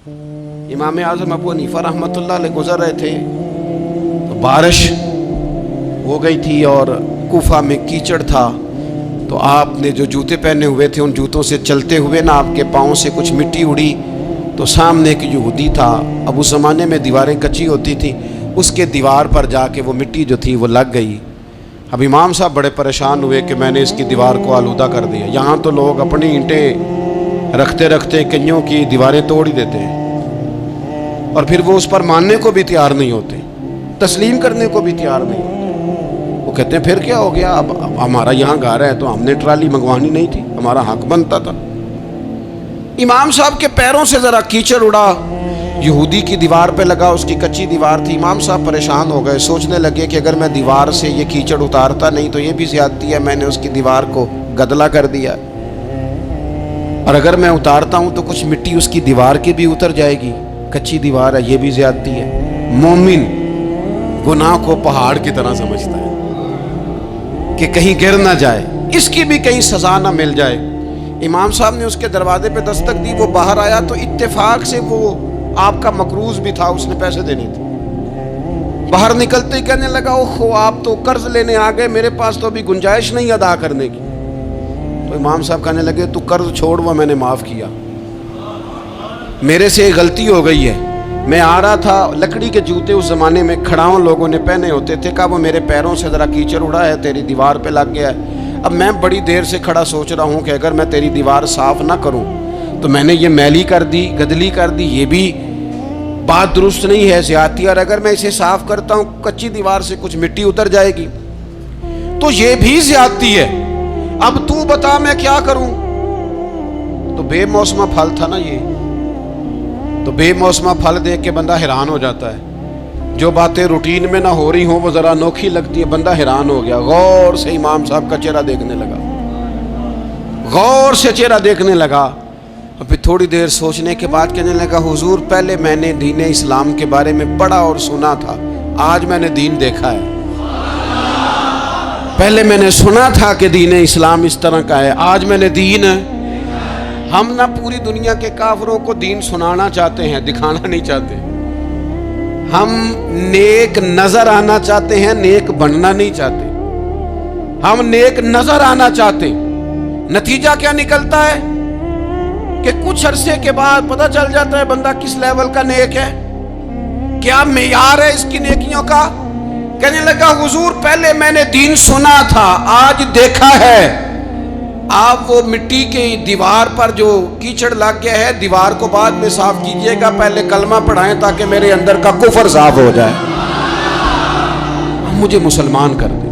امام اعظم ابو حنیفہ رحمۃ اللہ علیہ گزر رہے تھے تو بارش ہو گئی تھی اور کوفہ میں کیچڑ تھا، تو آپ نے جو جوتے پہنے ہوئے تھے ان جوتوں سے چلتے ہوئے نا آپ کے پاؤں سے کچھ مٹی اڑی، تو سامنے ایک یہودی تھا، اب اس زمانے میں دیواریں کچی ہوتی تھیں، اس کے دیوار پر جا کے وہ مٹی جو تھی وہ لگ گئی۔ اب امام صاحب بڑے پریشان ہوئے کہ میں نے اس کی دیوار کو آلودہ کر دیا۔ یہاں تو لوگ اپنی اینٹیں رکھتے رکھتے کئیوں کی دیواریں توڑ ہی دیتے ہیں، اور پھر وہ اس پر ماننے کو بھی تیار نہیں ہوتے، تسلیم کرنے کو بھی تیار نہیں ہوتے۔ وہ کہتے ہیں پھر کیا ہو گیا، اب ہمارا یہاں گھر ہے تو ہم نے ٹرالی منگوانی نہیں تھی، ہمارا حق بنتا تھا۔ امام صاحب کے پیروں سے ذرا کیچڑ اڑا، یہودی کی دیوار پہ لگا، اس کی کچی دیوار تھی۔ امام صاحب پریشان ہو گئے، سوچنے لگے کہ اگر میں دیوار سے یہ کیچڑ اتارتا نہیں تو یہ بھی زیادتی ہے، میں نے اس کی دیوار کو گدلا کر دیا، اور اگر میں اتارتا ہوں تو کچھ مٹی اس کی دیوار کی بھی اتر جائے گی، کچی دیوار ہے، یہ بھی زیادتی ہے۔ مومن گناہ کو پہاڑ کی طرح سمجھتا ہے کہ کہیں گر نہ جائے، اس کی بھی کہیں سزا نہ مل جائے۔ امام صاحب نے اس کے دروازے پہ دستک دی، وہ باہر آیا تو اتفاق سے وہ آپ کا مقروض بھی تھا، اس نے پیسے دینے تھے۔ باہر نکلتے ہی کہنے لگا اوہ آپ تو قرض لینے آ گئے، میرے پاس تو ابھی گنجائش نہیں ادا کرنے کی۔ تو امام صاحب کہنے لگے تو قرض چھوڑ، وہ میں نے معاف کیا، میرے سے غلطی ہو گئی ہے، میں آ رہا تھا، لکڑی کے جوتے اس زمانے میں کھڑاؤں لوگوں نے پہنے ہوتے تھے، کہا وہ میرے پیروں سے ذرا کیچڑ اڑا ہے، تیری دیوار پہ لگ گیا ہے۔ اب میں بڑی دیر سے کھڑا سوچ رہا ہوں کہ اگر میں تیری دیوار صاف نہ کروں تو میں نے یہ میلی کر دی، گدلی کر دی، یہ بھی بات درست نہیں ہے، زیادتی، اور اگر میں اسے صاف کرتا ہوں کچی دیوار سے کچھ مٹی اتر جائے گی تو یہ بھی زیادتی ہے، اب تو بتا میں کیا کروں۔ تو بے موسمہ پھل تھا نا یہ، تو بے موسمہ پھل دیکھ کے بندہ حیران ہو جاتا ہے، جو باتیں روٹین میں نہ ہو رہی ہوں وہ ذرا انوکھی لگتی ہے، بندہ حیران ہو گیا، غور سے امام صاحب کا چہرہ دیکھنے لگا، غور سے چہرہ دیکھنے لگا، اور پھر تھوڑی دیر سوچنے کے بعد کہنے لگا حضور پہلے میں نے دین اسلام کے بارے میں پڑھا اور سنا تھا، آج میں نے دین دیکھا ہے۔ پہلے میں نے سنا تھا کہ دین اسلام اس طرح کا ہے، آج میں نے دین۔ ہم نہ پوری دنیا کے کافروں کو دین سنانا چاہتے ہیں، دکھانا نہیں چاہتے، ہم نیک نظر آنا چاہتے ہیں، نیک بننا نہیں چاہتے، ہم نیک نظر آنا چاہتے۔ نتیجہ کیا نکلتا ہے کہ کچھ عرصے کے بعد پتہ چل جاتا ہے بندہ کس لیول کا نیک ہے، کیا معیار ہے اس کی نیکیوں کا۔ کہنے لگا حضور پہلے میں نے دین سنا تھا، آج دیکھا ہے۔ آپ وہ مٹی کی دیوار پر جو کیچڑ لگ گیا ہے، دیوار کو بعد میں صاف کیجئے گا، پہلے کلمہ پڑھائیں تاکہ میرے اندر کا کفر صاف ہو جائے، مجھے مسلمان کر دیں۔